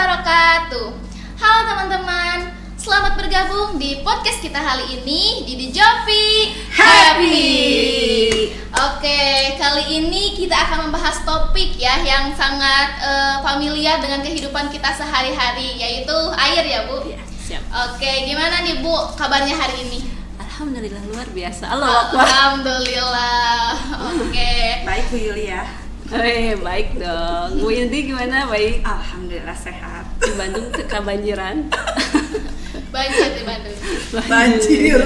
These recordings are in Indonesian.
wabarakatuh. Halo teman-teman, selamat bergabung di podcast kita kali ini di Jopi Happy. Oke, kali ini kita akan membahas topik ya yang sangat familiar dengan kehidupan kita sehari-hari, yaitu air ya Bu. Ya, siap. Oke, gimana nih Bu kabarnya hari ini? Alhamdulillah luar biasa. Alhamdulillah. Oke. Baik Bu Yulia. Baik dong. Bu Indi gimana? Baik. Alhamdulillah sehat. Di Bandung kebanjiran. Banjir di Bandung. Banjir.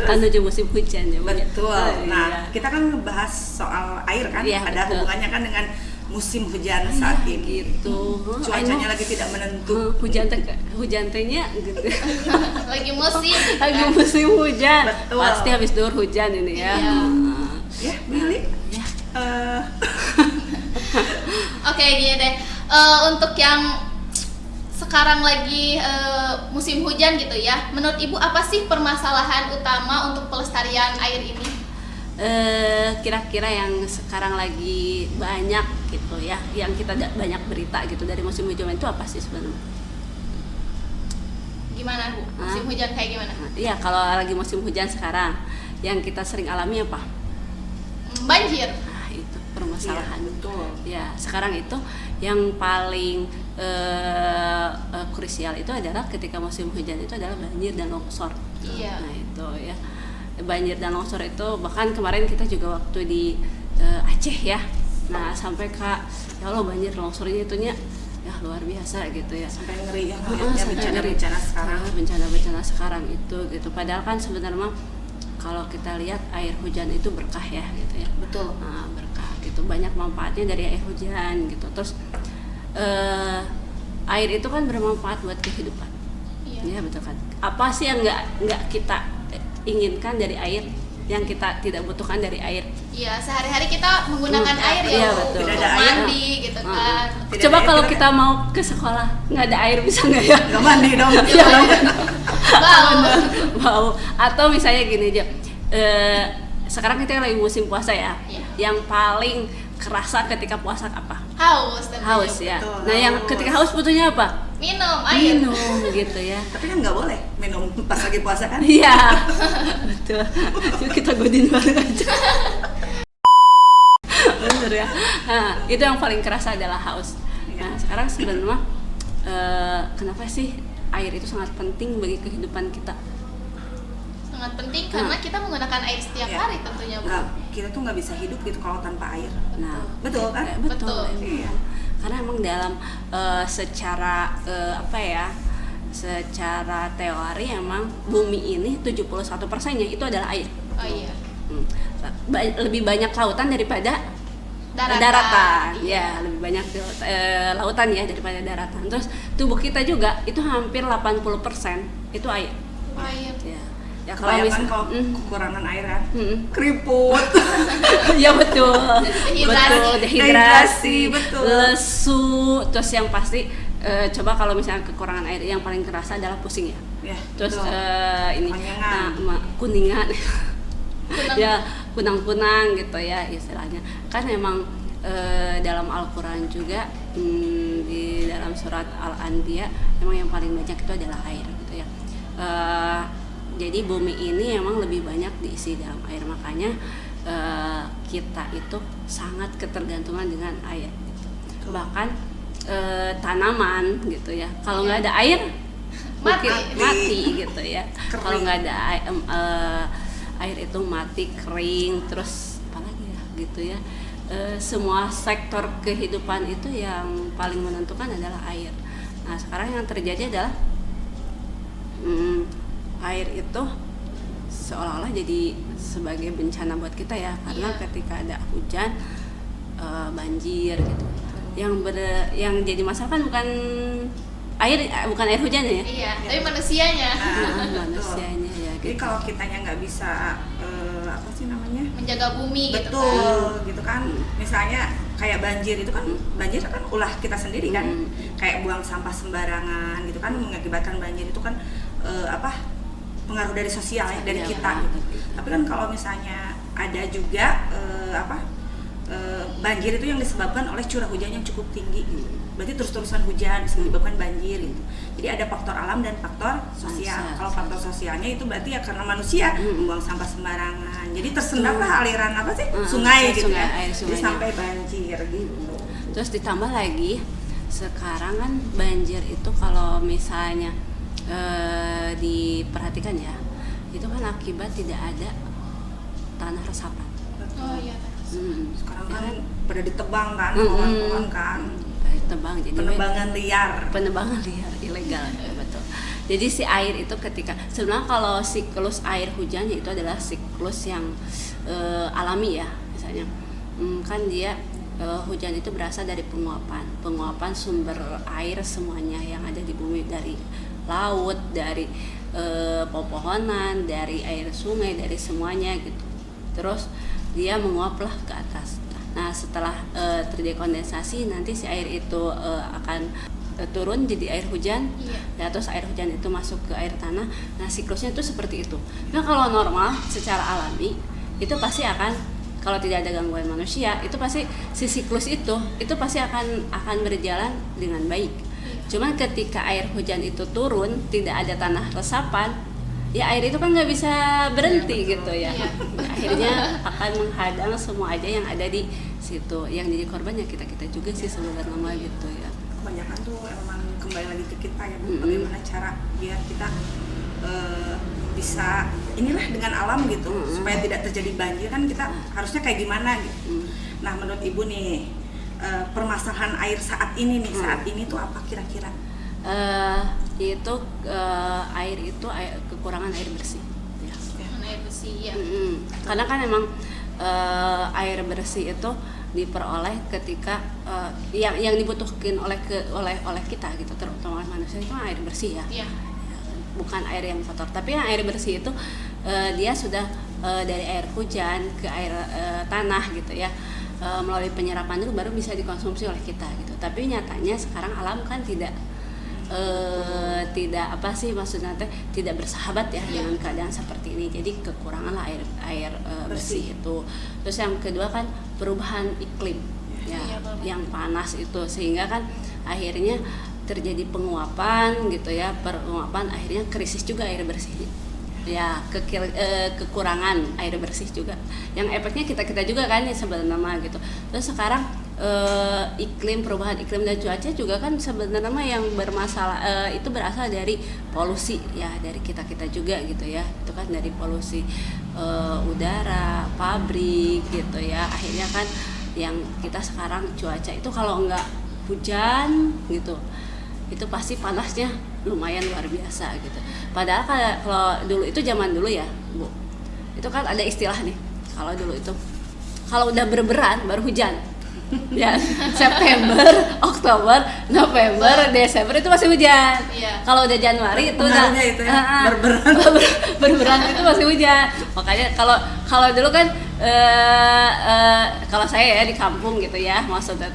Kan udah musim hujan ya. Betul. Nah, iya. kita kan ngebahas soal air kan. Iya, Ada betul. hubungannya kan dengan musim hujan saat ini. Gitu. Cuacanya lagi tidak menentu. Hujan tehnya gitu. Lagi musim. Lagi musim hujan. Betul. Pasti habis dur hujan ini ya. Iya. Ya, Bu Yuli. Ya. Oke, gini deh. Untuk yang sekarang lagi musim hujan gitu ya, menurut Ibu apa sih permasalahan utama untuk pelestarian air ini? Kira-kira yang sekarang lagi banyak gitu ya, yang kita banyak berita gitu dari musim hujan itu apa sih sebenarnya? Gimana Bu? Musim hujan kayak gimana? Iya, kalau lagi musim hujan sekarang, yang kita sering alami apa? Banjir. Nah, itu permasalahan. Iya, betul. Ya, sekarang itu yang paling krusial itu adalah ketika musim hujan itu adalah banjir dan longsor. Iya. Nah, itu ya. Banjir dan longsor itu bahkan kemarin kita juga waktu di Aceh ya. Nah, sampai ya Allah banjir longsornya itunya ya luar biasa gitu ya. Sampai ngeri ya Sampai bencana-bencana sekarang. Bencana-bencana sekarang itu gitu. Padahal kan sebenarnya kalau kita lihat air hujan itu berkah ya gitu ya. Betul. Nah, berkah gitu, banyak manfaatnya dari air hujan gitu. Terus air itu kan bermanfaat buat kehidupan. Iya. Ya betul kan. Apa sih yang nggak kita inginkan dari air, yang kita tidak butuhkan dari air? Iya, sehari-hari kita menggunakan air ya, Iya, Bu. betul. Untuk Tidak ada air. mandi gitu kan. Tidak Coba ada air, kalau kita kita mau ke sekolah nggak ada air bisa nggak ya? Nggak mandi dong. Iya. Bau. Bau. Atau misalnya gini aja, sekarang kita lagi musim puasa ya. Iya. Yang paling kerasa ketika puasa apa? Haus tentunya, Haus Bu. ya. Betul, Nah, yang haus. ketika haus butuhnya apa? Minum air. Minum gitu ya. Tapi kan nggak boleh minum pas lagi puasa kan? Iya, betul. Yuk kita godin bareng aja. Bener ya. Nah, itu yang paling kerasa adalah haus. Nah, sekarang sebenarnya kenapa sih air itu sangat penting bagi kehidupan kita? Sangat penting karena kita menggunakan air setiap Iya. hari tentunya, Bu. Nggak, kita tuh nggak bisa hidup gitu kalau tanpa air. Nah, Betul kan? betul. Betul. Iya. Karena emang dalam secara secara teori emang bumi ini 71%-nya itu adalah air. Oh iya. Lebih banyak lautan daripada daratan. Ya, lebih banyak lautan ya daripada daratan. Terus tubuh kita juga itu hampir 80% itu air. Air. Ya Kalau misal- kalau kekurangan air kan, Mm. keriput. Ya betul. Dehidrasi. Betul, dehidrasi, Betul. lesu, terus yang pasti coba kalau misalnya kekurangan air yang paling kerasa adalah pusing ya. Ya, Terus betul. ini Kunyangan. kuningan. Kunang. Ya, kunang-kunang gitu ya istilahnya. Kan memang dalam Al-Qur'an juga di dalam surat Al-Anbiya memang yang paling banyak itu adalah air gitu ya. Jadi bumi ini memang lebih banyak diisi dalam air, makanya kita itu sangat ketergantungan dengan air gitu. Bahkan tanaman gitu ya, kalau nggak ada air Mati. mati gitu ya. Kering. Kalau nggak ada air itu mati, kering, terus apalagi ya gitu ya. Semua sektor kehidupan itu yang paling menentukan adalah air. Nah, sekarang yang terjadi adalah air itu seolah-olah jadi sebagai bencana buat kita ya, karena Iya. ketika ada hujan banjir gitu. Yang jadi masalah kan bukan air hujan ya. Iya, tapi manusianya Nah, Manusianya ya Jadi gitu. kalau kitanya nggak bisa apa sih namanya? menjaga bumi gitu kan. Betul, gitu kan. Misalnya kayak banjir itu kan, banjir kan ulah kita sendiri kan. Kayak buang sampah sembarangan gitu kan mengakibatkan banjir itu kan pengaruh dari sosial ya, dari Iya, kita benar. gitu. Tapi kan kalau misalnya ada juga banjir itu yang disebabkan oleh curah hujan yang cukup tinggi gitu. Berarti terus-terusan hujan bisa menyebabkan banjir gitu. Jadi ada faktor alam dan faktor sosial. Kalau faktor sosialnya itu berarti ya karena manusia membuang sampah sembarangan. Jadi tersendatlah aliran apa sih? Sungai gitu sungai, ya. air Jadi sungainya. sampai banjir gitu. Terus ditambah lagi sekarang kan banjir itu kalau misalnya diperhatikan ya, itu kan akibat tidak ada tanah resapan. Oh iya. Sekarang Ya kan kan? pada ditebang kan, pohon-pohon kan. Tebang, jadi Penebangan liar. penebangan liar ilegal ya, betul. Jadi si air itu ketika sebenarnya kalau siklus air hujannya itu adalah siklus yang alami ya, misalnya kan dia hujan itu berasal dari penguapan sumber air semuanya yang ada di bumi, dari laut, dari pepohonan, dari air sungai, dari semuanya gitu. Terus dia menguaplah ke atas. Nah setelah terjadi kondensasi, nanti si air itu akan turun jadi air hujan. Ya, terus air hujan itu masuk ke air tanah. Nah siklusnya itu seperti itu. Nah kalau normal secara alami itu pasti akan, kalau tidak ada gangguan manusia, itu pasti si siklus itu pasti akan berjalan dengan baik. Cuman ketika air hujan itu turun, tidak ada tanah resapan, ya air itu kan nggak bisa berhenti gitu ya. Akhirnya akan menghadang semua aja yang ada di situ. Yang jadi korbannya kita juga sih sebenarnya gitu ya. Kebanyakan tuh emang kembali lagi ke kita ya, bagaimana cara biar kita bisa inilah dengan alam gitu, supaya tidak terjadi banjir. Kan kita harusnya kayak gimana gitu. Nah menurut Ibu nih, permasalahan air saat ini tuh apa kira-kira? Air itu kekurangan air bersih ya. Air bersih ya. Karena kan emang air bersih itu diperoleh ketika yang dibutuhkan oleh kita gitu, terutama manusia, itu air bersih ya. Bukan air yang kotor, tapi yang air bersih itu dia sudah dari air hujan ke air tanah gitu ya, melalui penyerapan dulu baru bisa dikonsumsi oleh kita gitu. Tapi nyatanya sekarang alam kan tidak apa sih maksudnya tidak bersahabat ya dengan keadaan seperti ini. Jadi kekurangan lah air bersih itu. Terus yang kedua kan perubahan iklim ya, yang panas itu, sehingga kan akhirnya terjadi penguapan gitu ya, penguapan akhirnya krisis juga air bersih ya, kekurangan air bersih juga yang efeknya kita juga kan ya sebenarnya gitu. Terus sekarang perubahan iklim dan cuaca juga kan sebenarnya yang bermasalah, itu berasal dari polusi ya, dari kita juga gitu ya. Itu kan dari polusi udara, pabrik gitu ya. Akhirnya kan yang kita sekarang cuaca itu kalau nggak hujan gitu, itu pasti panasnya lumayan luar biasa gitu. Padahal kalau dulu itu zaman dulu ya Bu, itu kan ada istilah nih, kalau dulu itu kalau udah berberan baru hujan ya, September, Oktober, November, Desember itu masih hujan. Kalau udah Januari itu udah itu ya, berberan itu masih hujan. Makanya kalau dulu kan kalau saya ya di kampung gitu ya, maksudnya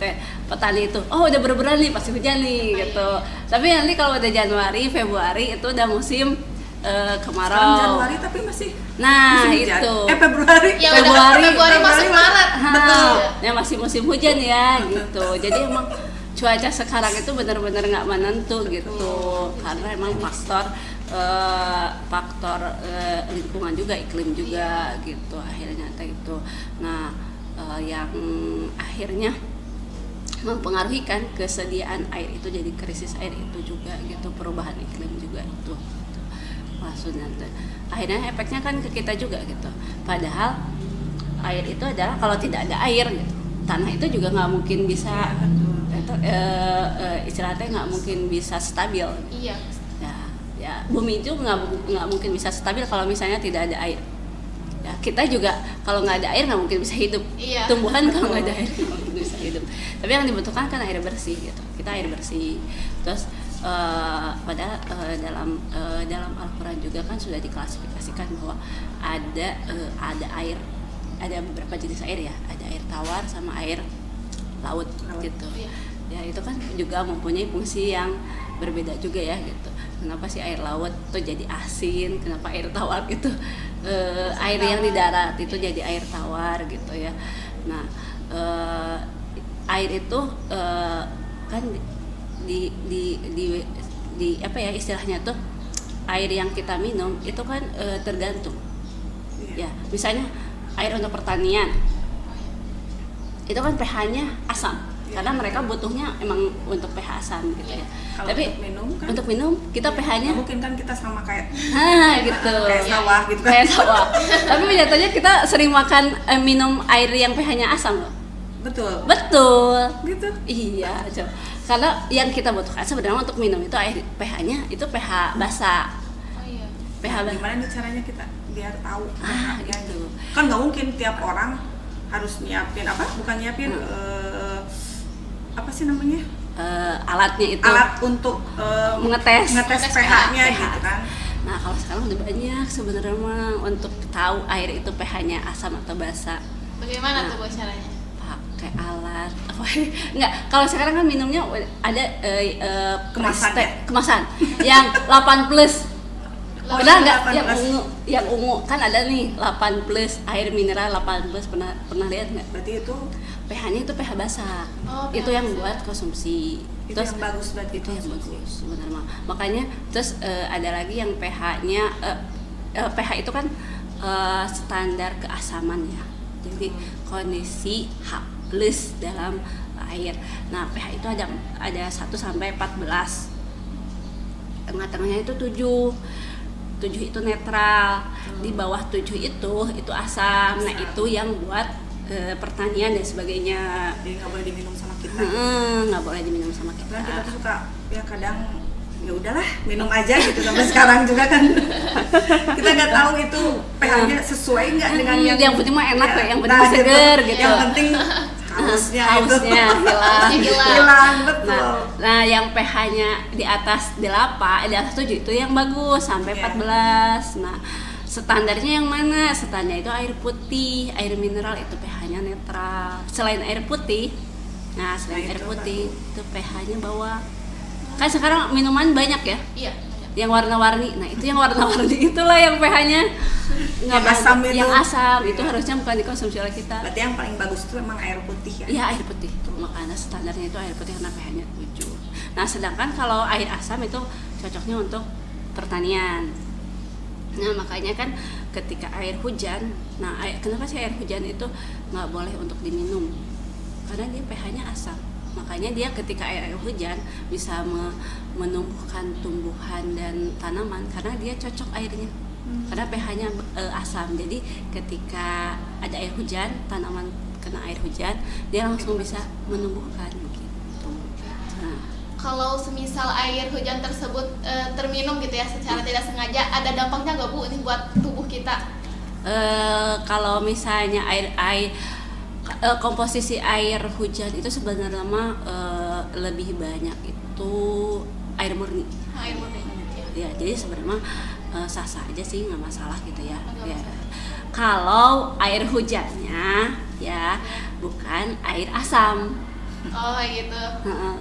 petani itu udah berberan nih pasti hujan nih gitu. Tapi nanti kalau udah Januari, Februari itu udah musim kemarau. Sekarang Januari tapi masih musim hujan. itu Februari. Ya Februari masuk Maret. Betul. Ya masih musim hujan ya gitu. Jadi emang cuaca sekarang itu benar-benar nggak menentu gitu. Karena emang faktor lingkungan juga, iklim juga gitu. Akhirnya itu. Nah, yang akhirnya mempengaruhi kan kesediaan air itu, jadi krisis air itu juga gitu, perubahan iklim juga itu gitu. Maksudnya akhirnya efeknya kan ke kita juga gitu. Padahal air itu adalah, kalau tidak ada air gitu, tanah itu juga nggak mungkin bisa istilahnya nggak mungkin bisa stabil. Ya bumi itu nggak mungkin bisa stabil kalau misalnya tidak ada air. Ya, kita juga kalau nggak ada air nggak mungkin bisa hidup. Tumbuhan kalau nggak ada air nggak mungkin bisa hidup. Tapi yang dibutuhkan kan air bersih gitu. Kita air bersih. Terus padahal dalam Al-Quran juga kan sudah diklasifikasikan bahwa ada air, ada beberapa jenis air ya. Ada air tawar sama air laut gitu. Ya itu kan juga mempunyai fungsi yang berbeda juga ya gitu. Kenapa sih air laut tuh jadi asin? Kenapa air tawar itu air yang di darat itu jadi air tawar gitu ya. Nah air itu kan di apa ya istilahnya tuh, air yang kita minum itu kan tergantung ya. Misalnya air untuk pertanian itu kan pH-nya asam, karena mereka butuhnya emang untuk pH asam gitu ya. Kalau Tapi untuk minum kan, untuk minum kita pH-nya mungkin kan kita sama kayak gitu. kayak sawah gitu kan. Kayak sawah. Tapi nyatanya kita sering makan minum air yang pH-nya asam loh. Betul gitu. Iya, coba. Karena yang kita butuhkan sebenarnya untuk minum itu air pH-nya itu pH basah. Oh iya. pH basah. Gimana nih caranya kita biar tahu pH-nya gitu. Kan nggak mungkin tiap orang harus nyiapin bukan nyiapin apa sih namanya, alatnya itu alat untuk mengetes pH-nya pH. gitu kan. Nah, kalau sekarang udah banyak sebenarnya mah untuk tahu air itu pH-nya asam atau basa. Bagaimana tuh Bu caranya? Pakai alat apa? Enggak, kalau sekarang kan minumnya ada kemasan yang 8 plus. Oh, Pernah iya, nggak 18. yang ungu kan ada nih 8 plus air mineral 8 plus, pernah lihat nggak? Berarti itu pH-nya itu pH basah. Oh, itu pH yang basah. buat konsumsi. itu yang bagus berarti. Itu yang bagus benar mah. Makanya terus ada lagi yang pH-nya pH itu kan standar keasaman ya. Jadi kondisi H+ dalam air. Nah, pH itu ada 1 sampai 14. Tengah-tengahnya itu 7 itu netral, di bawah 7 itu asam. Nah, itu yang buat pertanian dan sebagainya. Jadi nggak boleh diminum sama kita. Nggak boleh diminum sama kita. Kan kita tuh suka ya kadang ya udahlah minum aja gitu, sampai sekarang juga kan kita nggak tahu itu pH-nya sesuai nggak dengan yang penting mah enak ya, yang penting nah, seger gitu. Yang penting hausnya hilang. betul. Nah, yang pH-nya di atas 8, di atas 7 itu yang bagus sampai 14. Nah, standarnya yang mana? Standarnya itu air putih, air mineral itu pH-nya netral. Selain air putih, air putih itu pH-nya bawah. Kan sekarang minuman banyak ya? Iya. Yang warna-warni. Nah, itu yang warna-warni itulah yang pH-nya Yang asam itu. Yang asam itu harusnya bukan dikonsumsi oleh kita. Berarti yang paling bagus itu memang air putih ya? Iya, air putih. Makanya standarnya itu air putih karena pH-nya 7. Nah, sedangkan kalau air asam itu cocoknya untuk pertanian. Nah, makanya kan ketika air hujan, kenapa sih air hujan itu nggak boleh untuk diminum? Karena dia pH-nya asam. Makanya dia ketika air hujan bisa menumbuhkan tumbuhan dan tanaman karena dia cocok airnya. Karena pH-nya asam. Jadi ketika ada air hujan, tanaman kena air hujan, dia langsung bisa menumbuhkan gitu. Nah, Kalau semisal air hujan tersebut terminum gitu ya secara tidak sengaja, ada dampaknya nggak Bu ini buat tubuh kita? Kalau misalnya komposisi air hujan itu sebenarnya mah lebih banyak itu air murni. Air murni. Ya, jadi sebenarnya sah-sah aja sih, nggak masalah gitu ya. Ya. Kalau air hujannya ya bukan air asam. Oh gitu.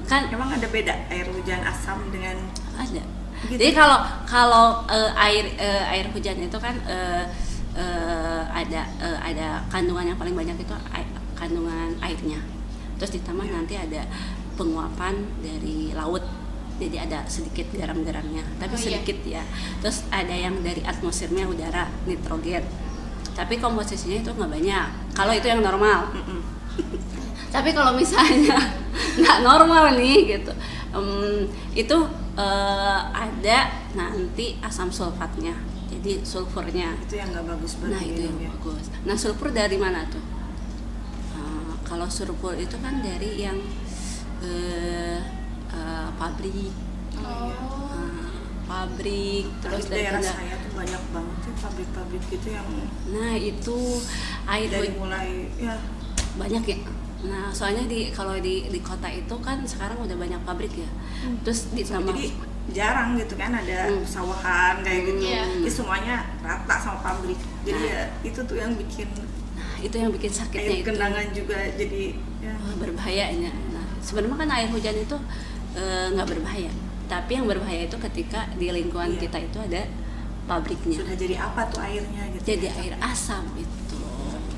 Kan Emang ada beda air hujan asam dengan ada. Gitu. Jadi kalau air hujan itu kan ada kandungan yang paling banyak itu kandungan airnya. Terus ditambah nanti ada penguapan dari laut. Jadi ada sedikit garam-garamnya, tapi sedikit ya. Terus ada yang dari atmosfernya udara, nitrogen. Tapi komposisinya itu nggak banyak. Kalau itu yang normal. Tapi kalau misalnya nggak normal nih gitu, itu ada nanti asam sulfatnya. Jadi sulfurnya. itu yang nggak bagus banget. Nah, itu yang bagus. Nah, sulfur dari mana tuh? Kalau sulfur itu kan dari yang pabrik. Pabrik terus di daerah dari saya tuh banyak banget sih pabrik-pabrik gitu yang nah itu air dari mulai ya banyak ya. Nah, soalnya kalau di kota itu kan sekarang udah banyak pabrik ya. Terus ditambah jadi jarang gitu kan ada sawahan kayak gitu. Iya. Jadi semuanya rata sama pabrik. Jadi ya itu tuh yang bikin itu yang bikin sakitnya air itu. genangan juga jadi ya. Berbahayanya. Nah, sebenarnya kan air hujan itu nggak berbahaya. Tapi yang berbahaya itu ketika di lingkungan kita itu ada pabriknya. Sudah jadi apa tuh airnya gitu. Jadi ya. air asam itu.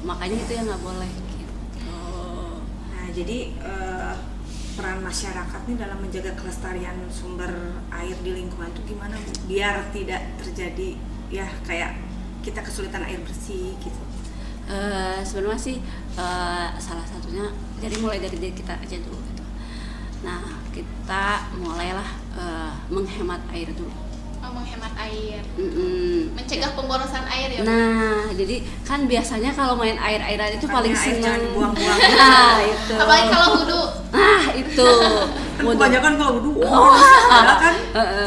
Makanya itu yang nggak boleh gitu. jadi peran masyarakat nih dalam menjaga kelestarian sumber air di lingkungan itu gimana Bu? Biar tidak terjadi ya kayak kita kesulitan air bersih gitu. Sebenarnya sih salah satunya mulai dari diri kita aja dulu gitu. Nah, kita mulailah menghemat air dulu. Menghemat air, mencegah pemborosan air ya. Nah, jadi kan biasanya kalau main air-airan itu paling senang buang-buang. Nah, itu. Apalagi kalau wudhu. Nah, itu. Kebanyakan kalau wudhu, kan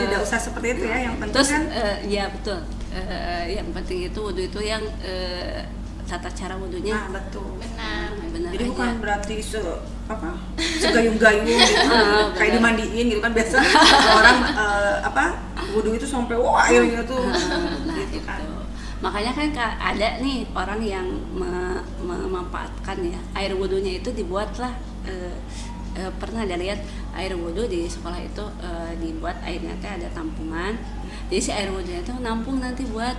tidak usah seperti itu ya. Yang penting terus, kan. Ya betul. Yang penting itu wudhu itu yang tata cara wudhunya. Nah, betul. Benar. Benar Jadi aja. bukan berarti segayung-gayung gitu, kayak dimandiin gitu kan biasa orang wudhu itu sampai wah airnya tuh Nah, gitu kan. itu. Makanya kan ada nih orang yang memanfaatkan ya air wudhunya itu dibuatlah pernah ada lihat air wudhu di sekolah itu dibuat airnya ada tampungan. Jadi si air wudhunya itu nampung nanti buat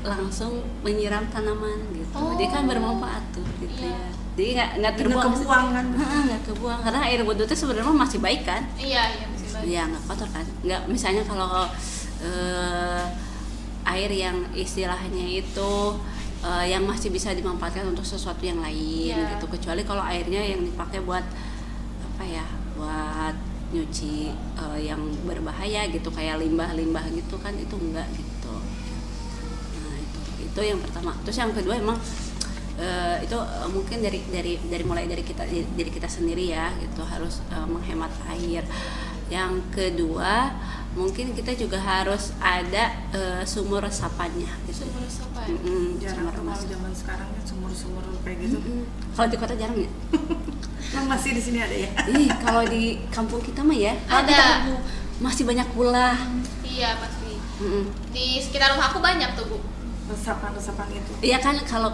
langsung menyiram tanaman gitu. Jadi kan bermanfaat tuh gitu Iya. ya. Jadi nggak terbuang. Nggak kebuang kan? Nggak kebuang karena air wudhu itu sebenarnya masih baik kan. Iya masih baik. Ya nggak kotor kan. Nggak misalnya kalau air yang istilahnya itu yang masih bisa dimanfaatkan untuk sesuatu yang lain Iya. gitu. Kecuali kalau airnya yang dipakai buat buat nyuci yang berbahaya gitu kayak limbah-limbah gitu kan itu enggak gitu. Nah itu yang pertama. Terus yang kedua emang itu mungkin dari mulai dari kita sendiri ya gitu harus menghemat air. Yang kedua mungkin kita juga harus ada sumur resapannya gitu. Sumur resapan. Jarang tuh kalau zaman sekarang kan sumur-sumur kayak gitu. Kalau di kota jarang ya. Masih di sini ada ya. Kalau di kampung kita mah ya Ada. di kampung masih banyak pula. Iya pasti. Di sekitar rumah aku banyak tuh Bu. Resapan itu. Iya kan kalau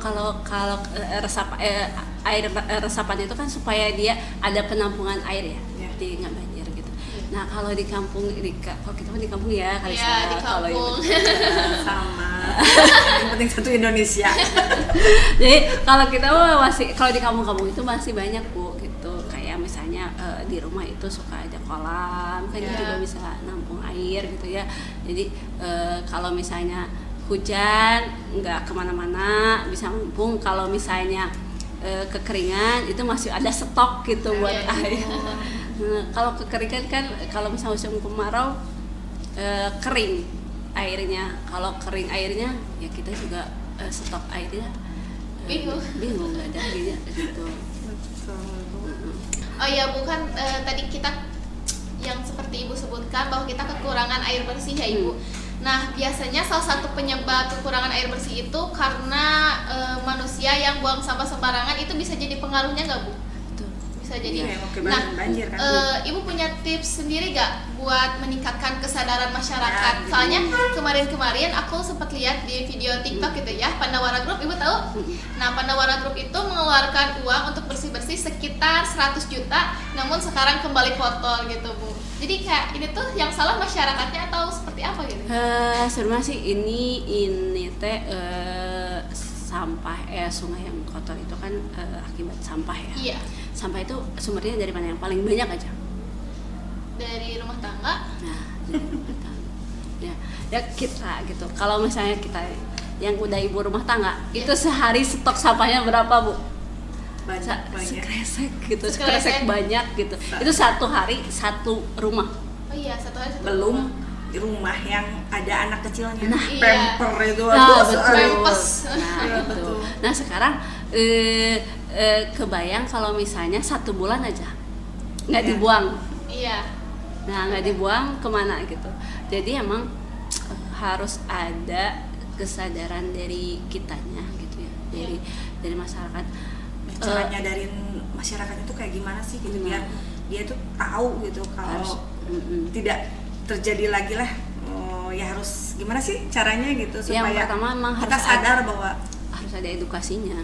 air resapan itu kan supaya dia ada penampungan air ya, Iya. jadi nggak banjir gitu. Nah kalau di kampung kalau kita mah di kampung ya kali Iya di kalau kampung. Sama. Yang penting satu Indonesia. Jadi kalau kita mah masih kalau di kampung-kampung itu masih banyak Bu gitu. Kayak misalnya di rumah itu suka ada kolam kan Iya. juga bisa nampung air gitu ya. Jadi kalau misalnya hujan nggak kemana-mana bisa nampung. Kalau misalnya kekeringan itu masih ada stok gitu buat Iya, air. Kalau kekeringan kan kalau misalnya musim kemarau kering airnya. Kalau kering airnya ya kita juga stok airnya bingung nggak ada airnya gitu. Oh iya bukan tadi kita yang seperti Ibu sebutkan bahwa kita kekurangan air bersih ya Ibu. Nah biasanya salah satu penyebab kekurangan air bersih itu karena manusia yang buang sampah sembarangan itu bisa jadi pengaruhnya nggak Bu? Betul. Bisa jadi. Iya, emang banjir kan. Ibu punya tips sendiri gak buat meningkatkan kesadaran masyarakat? Nah, gitu. Soalnya kemarin aku sempat lihat di video TikTok gitu ya, Pandawara Group, Ibu tahu? Nah, Pandawara Group itu mengeluarkan uang untuk bersih-bersih sekitar 100 juta, namun sekarang kembali kotor gitu Bu. Jadi kayak ini tuh yang salah masyarakatnya atau seperti apa gitu? Sebenarnya sih ini teh sampah sungai yang kotor itu kan akibat sampah ya. Iya. Sampah itu sumbernya dari mana yang paling banyak aja? Dari rumah tangga. Nah, dari rumah tangga. Ya kita gitu. Kalau misalnya kita yang udah ibu rumah tangga, Iya. itu sehari stok sampahnya berapa Bu? Banyak. Sekresek gitu, Sekresek. sekresek banyak gitu. Itu satu hari satu rumah. Oh iya, satu hari satu Belum rumah. di rumah yang ada anak kecilnya. Nah, iya. Pamper itu Nah, aduh, betul. Pampers. Nah, Iya, itu. betul. Nah, sekarang kebayang kalau misalnya 1 bulan aja nggak Iya. dibuang. Iya. Nah, nggak dibuang kemana gitu. Jadi emang harus ada kesadaran dari kitanya gitu ya, dari masyarakat. Cara nyadarin masyarakat itu kayak gimana sih gitu biar dia tuh tahu gitu kalau Harus, tidak terjadi lagi lah. Ya harus gimana sih caranya gitu Yang supaya pertama memang kita harus sadar bahwa harus ada edukasinya.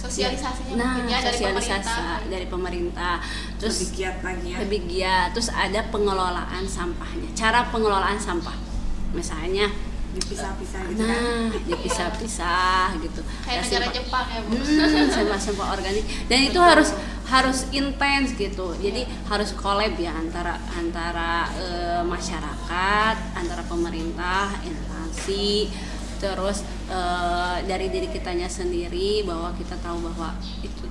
Sosialisasinya Nah, mungkin ya dari sosialisasi pemerintah. dari pemerintah. Terus lebih giat lagi ya. lebih giat. Terus ada pengelolaan sampahnya. Cara pengelolaan sampah. Misalnya dipisah-pisah gitu kan. Nah, dipisah-pisah gitu. Kayak negara Jepang ya, Bu. Sampah-sampah organik, dan itu harus intens gitu. Jadi harus collab ya antara masyarakat, antara pemerintah, instansi, terus dari diri kitanya sendiri, bahwa kita tahu bahwa itu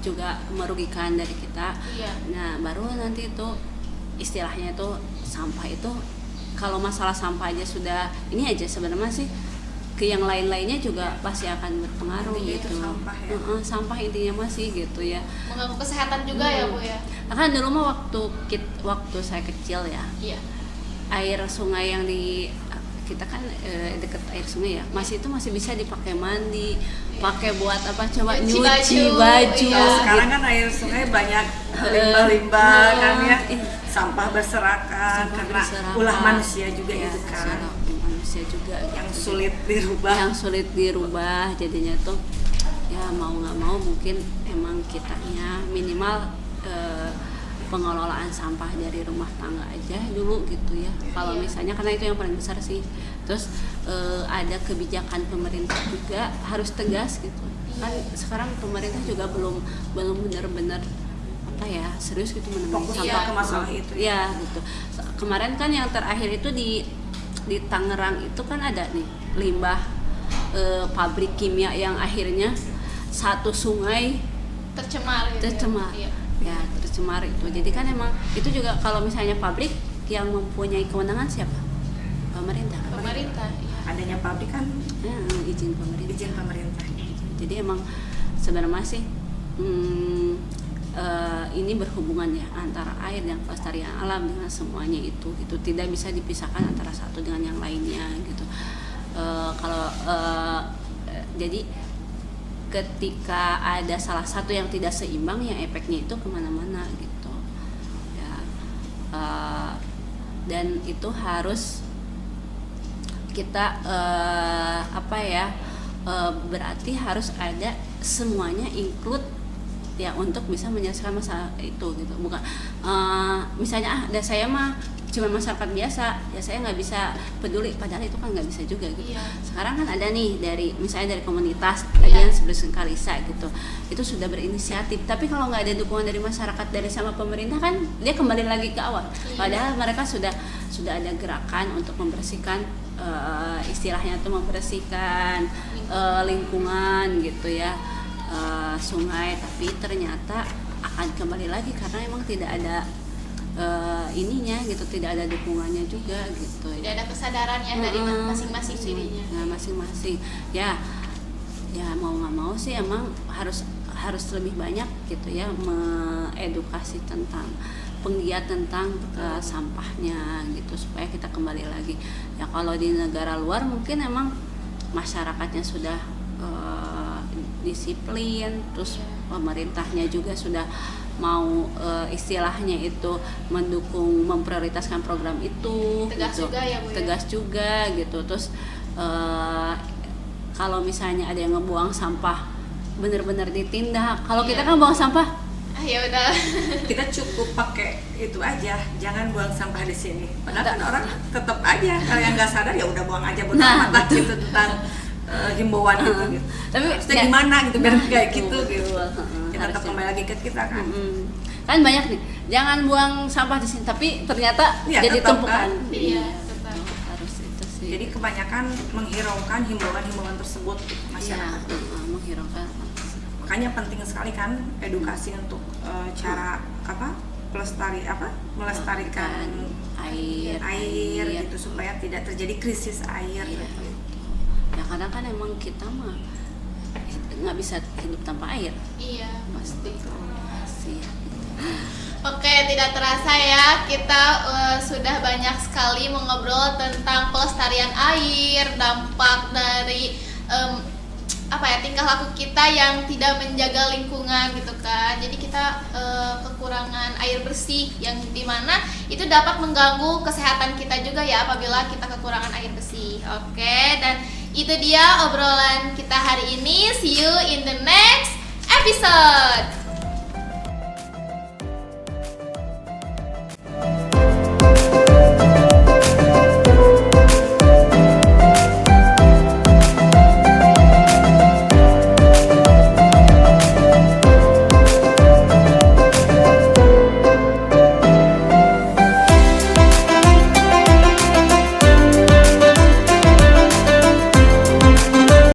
juga merugikan dari kita. Iya. Nah, baru nanti itu istilahnya itu sampah itu, kalau masalah sampah aja sudah ini aja, sebenarnya sih ke yang lain-lainnya juga pasti akan berpengaruh. Intinya gitu. itu sampah ya. Sampah intinya masih gitu ya. Mengganggu kesehatan juga ya, Bu ya. Kan dulu mah waktu saya kecil ya, Iya. air sungai yang di kita kan deket air sungai ya, masih bisa dipakai mandi, pakai buat apa coba, nyuci baju. Iya. Sekarang kan air sungai banyak limbah-limbah kan ya, sampah berserakan karena ulah manusia juga itu kan, manusia juga yang sulit dirubah. Jadinya tuh ya mau nggak mau mungkin emang kitanya minimal pengelolaan sampah dari rumah tangga aja dulu gitu ya. Kalau misalnya, karena itu yang paling besar sih. Terus ada kebijakan pemerintah juga harus tegas gitu. Kan sekarang pemerintah juga belum benar-benar apa ya, serius gitu menemui sampah ke masalah itu. Ya gitu. Kemarin kan yang terakhir itu di Tangerang itu kan ada nih limbah pabrik kimia yang akhirnya satu sungai Tercemar gitu. Iya. Ya, tercemar itu. Jadi kan emang itu juga kalau misalnya pabrik yang mempunyai kewenangan siapa? Pemerintah. Iya. Adanya pabrik kan Izin pemerintah. Jadi emang sebenarnya sih ini berhubungan ya antara air dan kelestarian alam dengan semuanya itu tidak bisa dipisahkan antara satu dengan yang lainnya gitu. Jadi ketika ada salah satu yang tidak seimbang, ya efeknya itu kemana-mana gitu ya. Dan itu harus kita berarti harus ada semuanya include ya untuk bisa menyelesaikan masalah itu gitu. Bukan misalnya saya mah cuma masyarakat biasa ya, saya nggak bisa peduli, padahal itu kan nggak bisa juga gitu. Iya. Sekarang kan ada nih misalnya dari komunitas tadi yang seperti Kalisa gitu, itu sudah berinisiatif, tapi kalau nggak ada dukungan dari masyarakat, dari sama pemerintah, kan dia kembali lagi ke awal. Padahal mereka sudah ada gerakan untuk membersihkan istilahnya tuh membersihkan lingkungan gitu ya, sungai, tapi ternyata akan kembali lagi karena emang tidak ada ininya gitu, tidak ada dukungannya juga gitu. Tidak ada kesadarannya dari masing-masing dirinya. Nah, masing-masing ya mau nggak mau sih emang harus lebih banyak gitu ya, mengedukasi tentang penggiat tentang sampahnya gitu, supaya kita kembali lagi ya. Kalau di negara luar mungkin emang masyarakatnya sudah disiplin, terus pemerintahnya juga sudah mau istilahnya itu mendukung, memprioritaskan program itu, tegas gitu. juga ya, Bu, tegas juga gitu. Terus kalau misalnya ada yang ngebuang sampah benar-benar ditindak. Kalau kita kan buang sampah, ya udah kita cukup pakai itu aja, jangan buang sampah di sini. Padahal kan orang tetap aja kalau yang nggak sadar ya udah buang aja, bodo amat gitu tentang himbauan gitu. Tapi gimana gitu biar kayak gitu. Kita tetap kembali lagi ke kita kan. Kan banyak nih, jangan buang sampah di sini, tapi ternyata ya, jadi tumpukan. Kan? Iya, tetap. Harus itu sih. Jadi kebanyakan menghiraukan himbauan-himbauan tersebut masyarakat. Menghiraukan. Makanya penting sekali kan edukasi untuk cara melestarikan air gitu, supaya tidak terjadi krisis air. Gitu. Ya kadang kan emang kita mah nggak bisa hidup tanpa air. Iya, pasti. Oke, tidak terasa ya kita sudah banyak sekali mengobrol tentang pelestarian air, dampak dari tingkah laku kita yang tidak menjaga lingkungan gitu kan. Jadi kita kekurangan air bersih yang dimana itu dapat mengganggu kesehatan kita juga ya apabila kita kekurangan air bersih. Oke, dan itu dia obrolan kita hari ini. See you in the next episode.